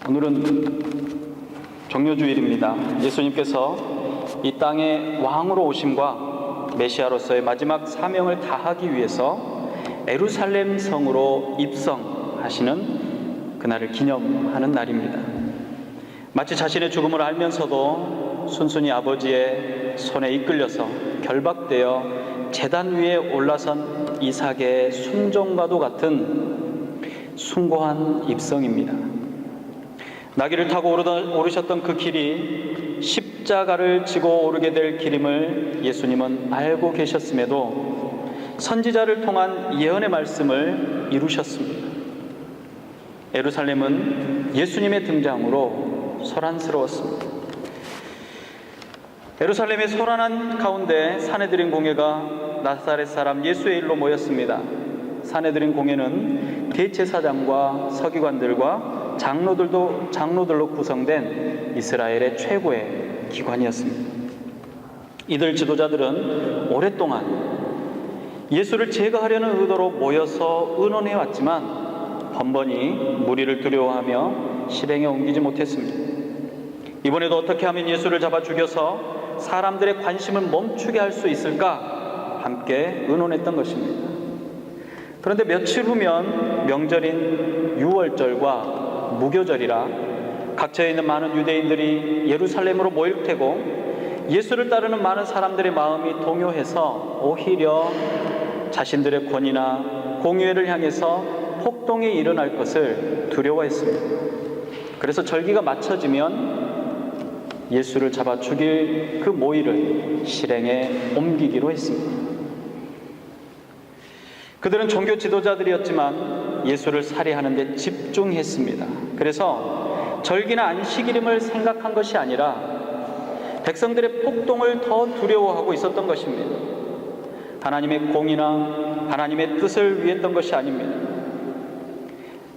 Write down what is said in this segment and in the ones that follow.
오늘은 종료주일입니다. 예수님께서 이 땅에 왕으로 오심과 메시아로서의 마지막 사명을 다하기 위해서 예루살렘 성으로 입성하시는 그날을 기념하는 날입니다. 마치 자신의 죽음을 알면서도 순순히 아버지의 손에 이끌려서 결박되어 제단 위에 올라선 이삭의 순종과도 같은 숭고한 입성입니다. 나귀를 타고 오르셨던 그 길이 십자가를 지고 오르게 될 길임을 예수님은 알고 계셨음에도 선지자를 통한 예언의 말씀을 이루셨습니다. 예루살렘은 예수님의 등장으로 소란스러웠습니다. 예루살렘의 소란한 가운데 사내들인 공회가 나사렛 사람 예수의 일로 모였습니다. 사내들인 공회는 대제사장과 서기관들과 장로들로 구성된 이스라엘의 최고의 기관이었습니다. 이들 지도자들은 오랫동안 예수를 제거하려는 의도로 모여서 의논해 왔지만 번번이 무리를 두려워하며 실행에 옮기지 못했습니다. 이번에도 어떻게 하면 예수를 잡아 죽여서 사람들의 관심을 멈추게 할 수 있을까 함께 의논했던 것입니다. 그런데 며칠 후면 명절인 유월절과 무교절이라 각처에 있는 많은 유대인들이 예루살렘으로 모일 테고 예수를 따르는 많은 사람들의 마음이 동요해서 오히려 자신들의 권위나 공의회를 향해서 폭동이 일어날 것을 두려워했습니다. 그래서 절기가 맞춰지면 예수를 잡아 죽일 그 모의를 실행에 옮기기로 했습니다. 그들은 종교 지도자들이었지만 예수를 살해하는 데 집중했습니다. 그래서 절기나 안식일임을 생각한 것이 아니라 백성들의 폭동을 더 두려워하고 있었던 것입니다. 하나님의 공의나 하나님의 뜻을 위했던 것이 아닙니다.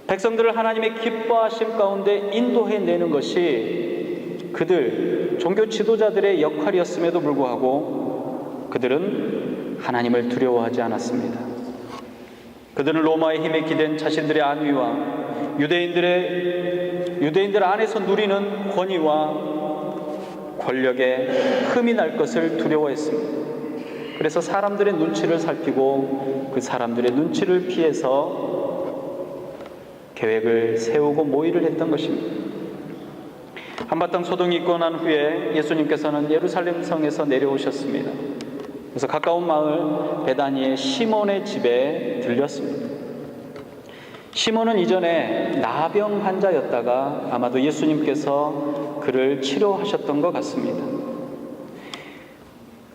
백성들을 하나님의 기뻐하심 가운데 인도해내는 것이 그들 종교 지도자들의 역할이었음에도 불구하고 그들은 하나님을 두려워하지 않았습니다. 그들은 로마의 힘에 기댄 자신들의 안위와 유대인들 안에서 누리는 권위와 권력에 흠이 날 것을 두려워했습니다. 그래서 사람들의 눈치를 살피고 그 사람들의 눈치를 피해서 계획을 세우고 모의를 했던 것입니다. 한바탕 소동이 있고 난 후에 예수님께서는 예루살렘 성에서 내려오셨습니다. 그래서 가까운 마을 베다니의 시몬의 집에 들렸습니다. 시몬은 이전에 나병 환자였다가 아마도 예수님께서 그를 치료하셨던 것 같습니다.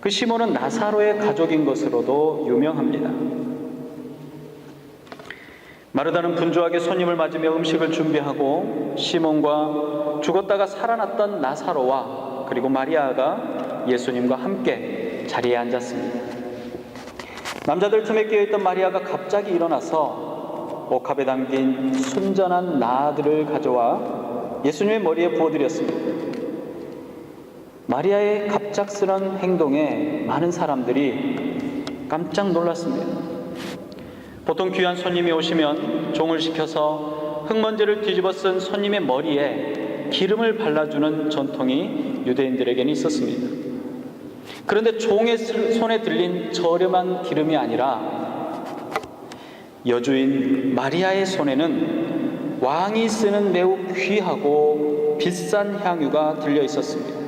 그 시몬은 나사로의 가족인 것으로도 유명합니다. 마르다는 분주하게 손님을 맞으며 음식을 준비하고 시몬과 죽었다가 살아났던 나사로와 그리고 마리아가 예수님과 함께 자리에 앉았습니다. 남자들 틈에 끼어있던 마리아가 갑자기 일어나서 옥합에 담긴 순전한 나들을 가져와 예수님의 머리에 부어드렸습니다. 마리아의 갑작스런 행동에 많은 사람들이 깜짝 놀랐습니다. 보통 귀한 손님이 오시면 종을 시켜서 흙먼지를 뒤집어 쓴 손님의 머리에 기름을 발라주는 전통이 유대인들에게는 있었습니다. 그런데 종의 손에 들린 저렴한 기름이 아니라 여주인 마리아의 손에는 왕이 쓰는 매우 귀하고 비싼 향유가 들려 있었습니다.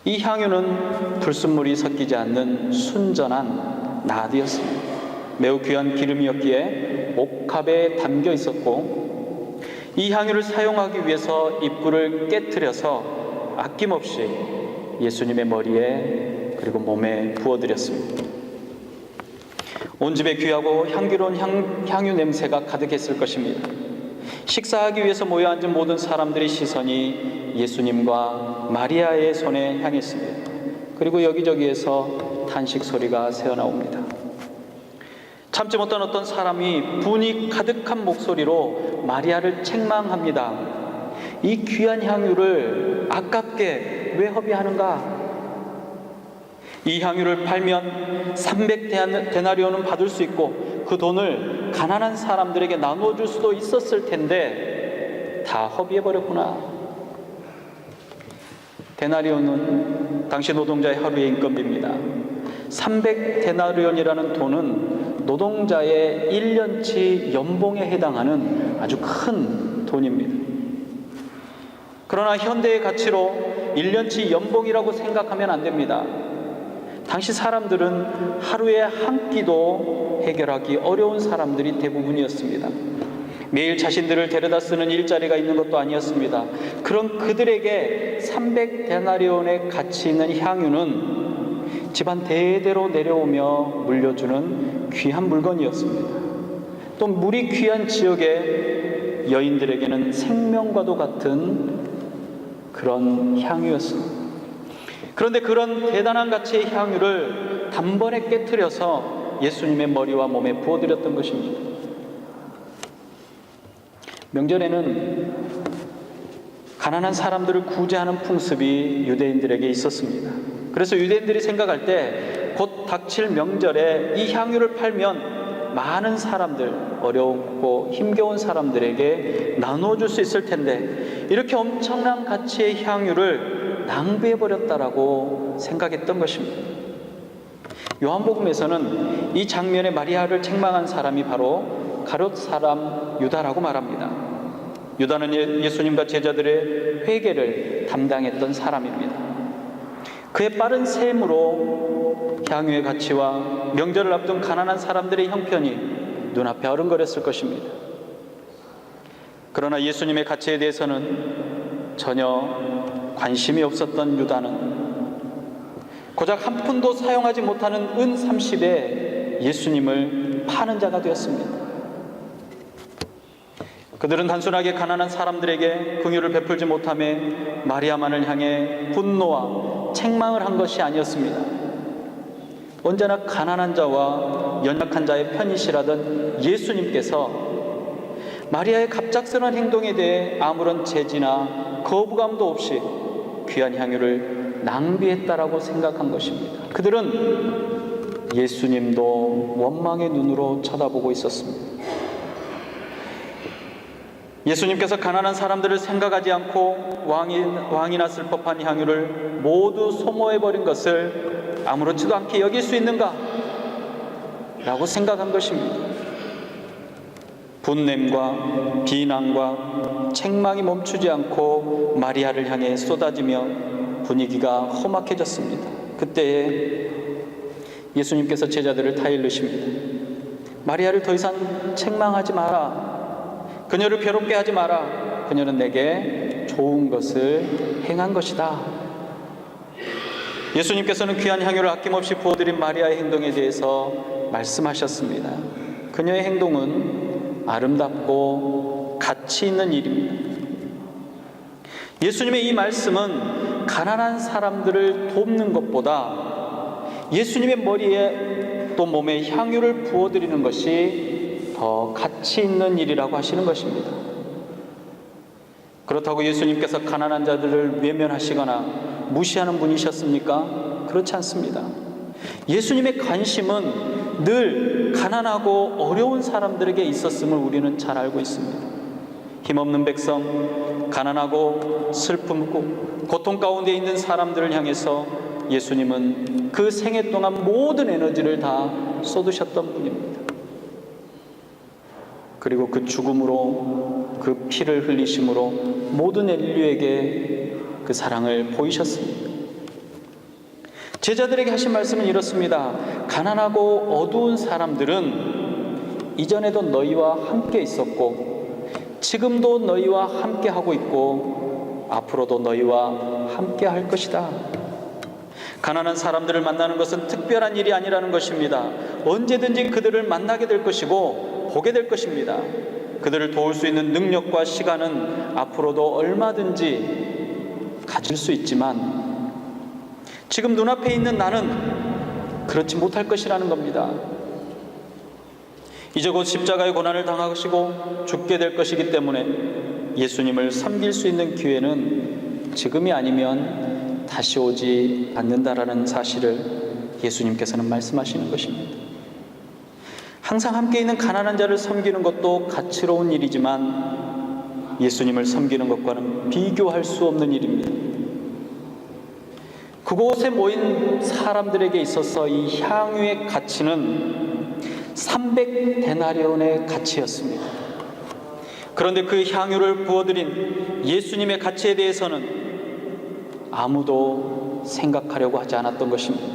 이 향유는 불순물이 섞이지 않는 순전한 나드였습니다. 매우 귀한 기름이었기에 옥합에 담겨 있었고 이 향유를 사용하기 위해서 입구를 깨트려서 아낌없이 예수님의 머리에 그리고 몸에 부어드렸습니다. 온 집에 귀하고 향기로운 향유 냄새가 가득했을 것입니다. 식사하기 위해서 모여 앉은 모든 사람들의 시선이 예수님과 마리아의 손에 향했습니다. 그리고 여기저기에서 탄식 소리가 새어나옵니다. 참지 못한 어떤 사람이 분이 가득한 목소리로 마리아를 책망합니다. 이 귀한 향유를 아깝게 왜 허비하는가? 이 향유를 팔면 300데나리온은 받을 수 있고 그 돈을 가난한 사람들에게 나누어 줄 수도 있었을 텐데 다 허비해버렸구나. 데나리온은 당시 노동자의 하루의 인건비입니다. 300데나리온이라는 돈은 노동자의 1년치 연봉에 해당하는 아주 큰 돈입니다. 그러나 현대의 가치로 1년치 연봉이라고 생각하면 안 됩니다. 당시 사람들은 하루에 한 끼도 해결하기 어려운 사람들이 대부분이었습니다. 매일 자신들을 데려다 쓰는 일자리가 있는 것도 아니었습니다. 그런 그들에게 300데나리온의 가치 있는 향유는 집안 대대로 내려오며 물려주는 귀한 물건이었습니다. 또 물이 귀한 지역의 여인들에게는 생명과도 같은 그런 향유였습니다. 그런데 그런 대단한 가치의 향유를 단번에 깨트려서 예수님의 머리와 몸에 부어드렸던 것입니다. 명절에는 가난한 사람들을 구제하는 풍습이 유대인들에게 있었습니다. 그래서 유대인들이 생각할 때 곧 닥칠 명절에 이 향유를 팔면 많은 사람들, 어렵고 힘겨운 사람들에게 나눠줄 수 있을 텐데 이렇게 엄청난 가치의 향유를 낭비해버렸다라고 생각했던 것입니다. 요한복음에서는 이 장면에 마리아를 책망한 사람이 바로 가룟 사람 유다라고 말합니다. 유다는 예수님과 제자들의 회개를 담당했던 사람입니다. 그의 빠른 셈으로 향유의 가치와 명절을 앞둔 가난한 사람들의 형편이 눈앞에 어른거렸을 것입니다. 그러나 예수님의 가치에 대해서는 전혀 관심이 없었던 유다는 고작 한 푼도 사용하지 못하는 은 30에 예수님을 파는 자가 되었습니다. 그들은 단순하게 가난한 사람들에게 긍휼을 베풀지 못함에 마리아만을 향해 분노와 책망을 한 것이 아니었습니다. 언제나 가난한 자와 연약한 자의 편이시라던 예수님께서 마리아의 갑작스러운 행동에 대해 아무런 제지나 거부감도 없이 귀한 향유를 낭비했다라고 생각한 것입니다. 그들은 예수님도 원망의 눈으로 쳐다보고 있었습니다. 예수님께서 가난한 사람들을 생각하지 않고 왕이 났을 법한 향유를 모두 소모해버린 것을 아무렇지도 않게 여길 수 있는가? 라고 생각한 것입니다. 분냄과 비난과 책망이 멈추지 않고 마리아를 향해 쏟아지며 분위기가 험악해졌습니다. 그때에 예수님께서 제자들을 타일르십니다. 마리아를 더 이상 책망하지 마라. 그녀를 괴롭게 하지 마라. 그녀는 내게 좋은 것을 행한 것이다. 예수님께서는 귀한 향유를 아낌없이 부어드린 마리아의 행동에 대해서 말씀하셨습니다. 그녀의 행동은 아름답고 가치 있는 일입니다. 예수님의 이 말씀은 가난한 사람들을 돕는 것보다 예수님의 머리에 또 몸에 향유를 부어드리는 것이 더 가치 있는 일이라고 하시는 것입니다. 그렇다고 예수님께서 가난한 자들을 외면하시거나 무시하는 분이셨습니까? 그렇지 않습니다. 예수님의 관심은 늘 가난하고 어려운 사람들에게 있었음을 우리는 잘 알고 있습니다. 힘없는 백성, 가난하고 슬픔고 고통 가운데 있는 사람들을 향해서 예수님은 그 생애 동안 모든 에너지를 다 쏟으셨던 분입니다. 그리고 그 죽음으로, 그 피를 흘리심으로 모든 인류에게 그 사랑을 보이셨습니다. 제자들에게 하신 말씀은 이렇습니다. 가난하고 어두운 사람들은 이전에도 너희와 함께 있었고 지금도 너희와 함께 하고 있고 앞으로도 너희와 함께 할 것이다. 가난한 사람들을 만나는 것은 특별한 일이 아니라는 것입니다. 언제든지 그들을 만나게 될 것이고 보게 될 것입니다. 그들을 도울 수 있는 능력과 시간은 앞으로도 얼마든지 가질 수 있지만 지금 눈앞에 있는 나는 그렇지 못할 것이라는 겁니다. 이제 곧 십자가의 고난을 당하시고 죽게 될 것이기 때문에 예수님을 섬길 수 있는 기회는 지금이 아니면 다시 오지 않는다라는 사실을 예수님께서는 말씀하시는 것입니다. 항상 함께 있는 가난한 자를 섬기는 것도 가치로운 일이지만 예수님을 섬기는 것과는 비교할 수 없는 일입니다. 그곳에 모인 사람들에게 있어서 이 향유의 가치는 300데나리온의 가치였습니다. 그런데 그 향유를 부어드린 예수님의 가치에 대해서는 아무도 생각하려고 하지 않았던 것입니다.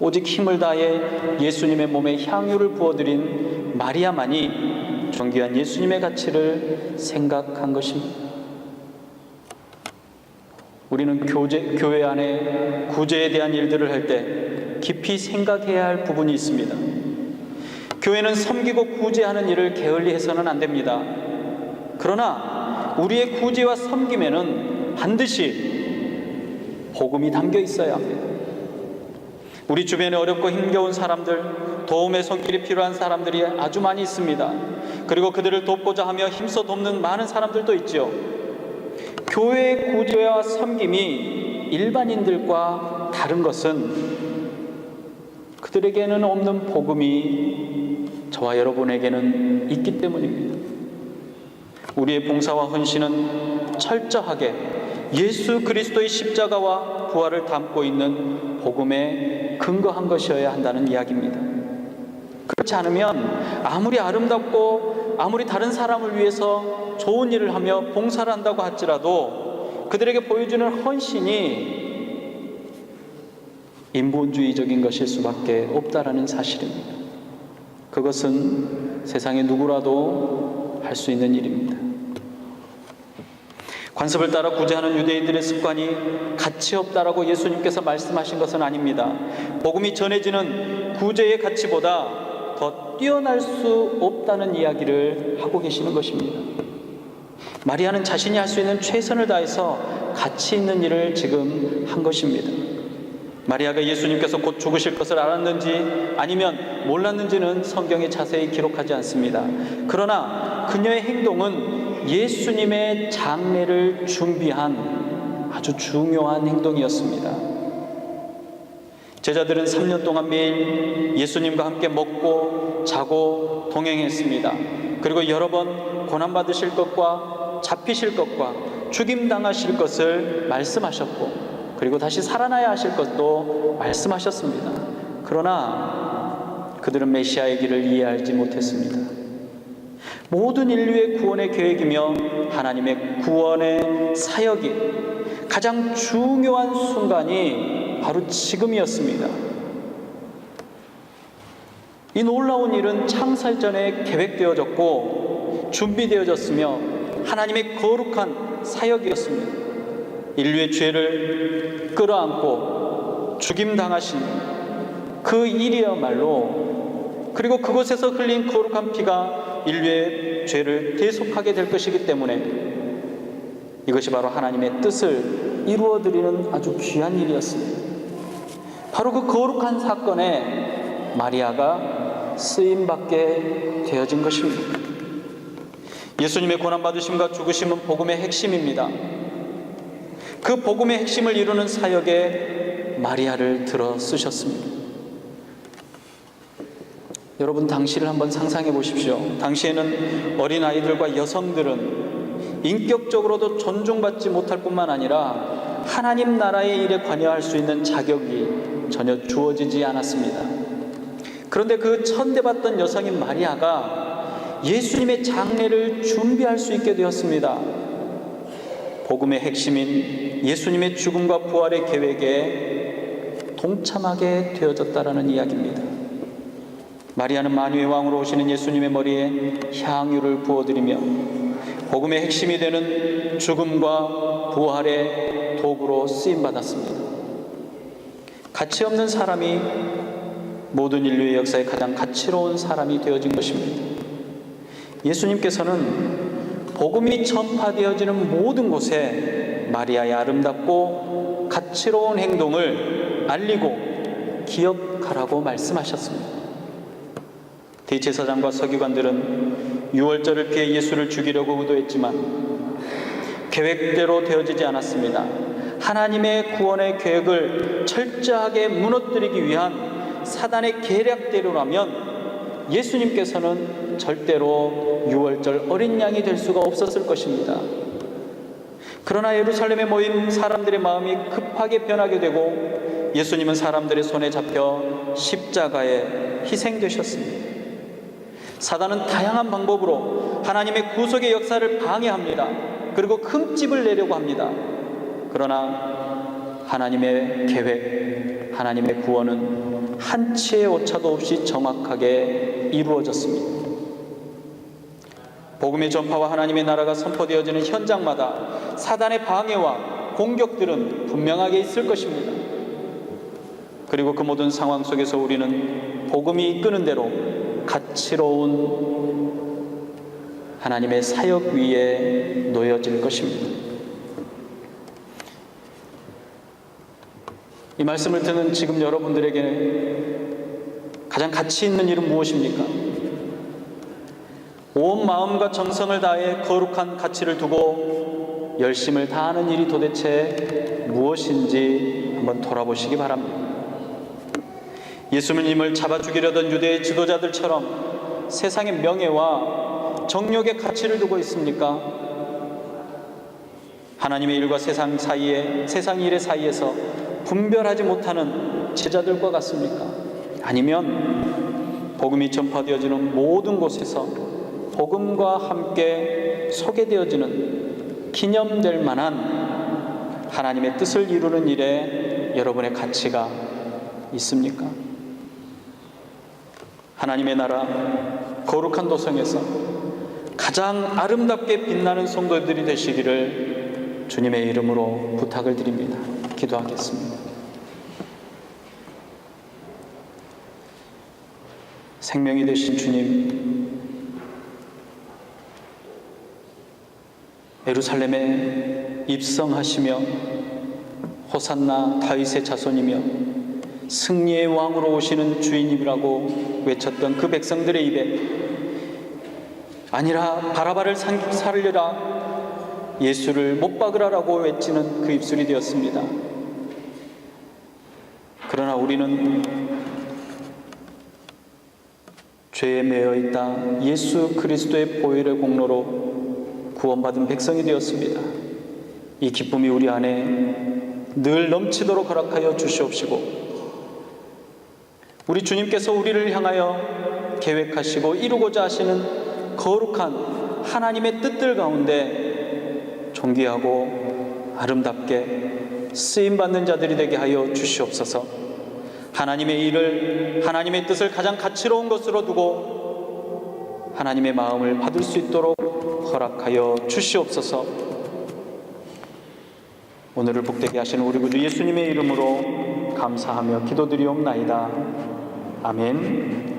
오직 힘을 다해 예수님의 몸에 향유를 부어드린 마리아만이 존귀한 예수님의 가치를 생각한 것입니다. 우리는 교회 안에 구제에 대한 일들을 할 때 깊이 생각해야 할 부분이 있습니다. 교회는 섬기고 구제하는 일을 게을리해서는 안 됩니다. 그러나 우리의 구제와 섬김에는 반드시 복음이 담겨 있어야 합니다. 우리 주변에 어렵고 힘겨운 사람들, 도움의 손길이 필요한 사람들이 아주 많이 있습니다. 그리고 그들을 돕고자 하며 힘써 돕는 많은 사람들도 있죠. 교회의 구제와 섬김이 일반인들과 다른 것은 그들에게는 없는 복음이 저와 여러분에게는 있기 때문입니다. 우리의 봉사와 헌신은 철저하게 예수 그리스도의 십자가와 부활을 담고 있는 복음에 근거한 것이어야 한다는 이야기입니다. 그렇지 않으면 아무리 아름답고 아무리 다른 사람을 위해서 좋은 일을 하며 봉사를 한다고 할지라도 그들에게 보여주는 헌신이 인본주의적인 것일 수밖에 없다라는 사실입니다. 그것은 세상의 누구라도 할 수 있는 일입니다. 관습을 따라 구제하는 유대인들의 습관이 가치 없다라고 예수님께서 말씀하신 것은 아닙니다. 복음이 전해지는 구제의 가치보다 더 뛰어날 수 없다는 이야기를 하고 계시는 것입니다. 마리아는 자신이 할 수 있는 최선을 다해서 가치 있는 일을 지금 한 것입니다. 마리아가 예수님께서 곧 죽으실 것을 알았는지 아니면 몰랐는지는 성경에 자세히 기록하지 않습니다. 그러나 그녀의 행동은 예수님의 장례를 준비한 아주 중요한 행동이었습니다. 제자들은 3년 동안 매일 예수님과 함께 먹고 자고 동행했습니다. 그리고 여러 번 고난받으실 것과 잡히실 것과 죽임당하실 것을 말씀하셨고 그리고 다시 살아나야 하실 것도 말씀하셨습니다. 그러나 그들은 메시아의 길을 이해하지 못했습니다. 모든 인류의 구원의 계획이며 하나님의 구원의 사역이 가장 중요한 순간이 바로 지금이었습니다. 이 놀라운 일은 창세 전에 계획되어졌고 준비되어졌으며 하나님의 거룩한 사역이었습니다. 인류의 죄를 끌어안고 죽임당하신 그 일이야말로 그리고 그곳에서 흘린 거룩한 피가 인류의 죄를 대속하게 될 것이기 때문에 이것이 바로 하나님의 뜻을 이루어드리는 아주 귀한 일이었습니다. 바로 그 거룩한 사건에 마리아가 쓰임받게 되어진 것입니다. 예수님의 고난받으심과 죽으심은 복음의 핵심입니다. 그 복음의 핵심을 이루는 사역에 마리아를 들어 쓰셨습니다. 여러분 당시를 한번 상상해 보십시오. 당시에는 어린아이들과 여성들은 인격적으로도 존중받지 못할 뿐만 아니라 하나님 나라의 일에 관여할 수 있는 자격이 전혀 주어지지 않았습니다. 그런데 그 천대받던 여성인 마리아가 예수님의 장례를 준비할 수 있게 되었습니다. 복음의 핵심인 예수님의 죽음과 부활의 계획에 동참하게 되어졌다라는 이야기입니다. 마리아는 만유의 왕으로 오시는 예수님의 머리에 향유를 부어드리며 복음의 핵심이 되는 죽음과 부활의 도구로 쓰임받았습니다. 가치 없는 사람이 모든 인류의 역사에 가장 가치로운 사람이 되어진 것입니다. 예수님께서는 복음이 전파되어지는 모든 곳에 마리아의 아름답고 가치로운 행동을 알리고 기억하라고 말씀하셨습니다. 대제사장과 서기관들은 유월절을 피해 예수를 죽이려고 의도했지만 계획대로 되어지지 않았습니다. 하나님의 구원의 계획을 철저하게 무너뜨리기 위한 사단의 계략대로라면 예수님께서는 절대로 유월절 어린 양이 될 수가 없었을 것입니다. 그러나 예루살렘에 모인 사람들의 마음이 급하게 변하게 되고 예수님은 사람들의 손에 잡혀 십자가에 희생되셨습니다. 사단은 다양한 방법으로 하나님의 구속의 역사를 방해합니다. 그리고 흠집을 내려고 합니다. 그러나 하나님의 계획, 하나님의 구원은 한치의 오차도 없이 정확하게 이루어졌습니다. 복음의 전파와 하나님의 나라가 선포되어지는 현장마다 사단의 방해와 공격들은 분명하게 있을 것입니다. 그리고 그 모든 상황 속에서 우리는 복음이 이끄는 대로 가치로운 하나님의 사역 위에 놓여질 것입니다. 이 말씀을 듣는 지금 여러분들에게 가장 가치 있는 일은 무엇입니까? 온 마음과 정성을 다해 거룩한 가치를 두고 열심을 다하는 일이 도대체 무엇인지 한번 돌아보시기 바랍니다. 예수님을 잡아 죽이려던 유대의 지도자들처럼 세상의 명예와 정욕의 가치를 두고 있습니까? 하나님의 일과 세상 일의 사이에서 분별하지 못하는 제자들과 같습니까? 아니면 복음이 전파되어지는 모든 곳에서 복음과 함께 소개되어지는 기념될 만한 하나님의 뜻을 이루는 일에 여러분의 가치가 있습니까? 하나님의 나라 거룩한 도성에서 가장 아름답게 빛나는 성도들이 되시기를 주님의 이름으로 부탁을 드립니다. 기도하겠습니다. 생명이 되신 주님, 예루살렘에 입성하시며 호산나 다윗의 자손이며 승리의 왕으로 오시는 주인님이라고 외쳤던 그 백성들의 입에 아니라 바라바를 살리라, 예수를 못 박으라라고 외치는 그 입술이 되었습니다. 그러나 우리는 죄에 매여 있다 예수 그리스도의 보혈의 공로로 구원받은 백성이 되었습니다. 이 기쁨이 우리 안에 늘 넘치도록 허락하여 주시옵시고, 우리 주님께서 우리를 향하여 계획하시고 이루고자 하시는 거룩한 하나님의 뜻들 가운데 존귀하고 아름답게 쓰임받는 자들이 되게 하여 주시옵소서. 하나님의 일을, 하나님의 뜻을 가장 가치로운 것으로 두고 하나님의 마음을 받을 수 있도록 허락하여 주시옵소서. 오늘을 복되게 하시는 우리 구주 예수님의 이름으로 감사하며 기도드리옵나이다. 아멘.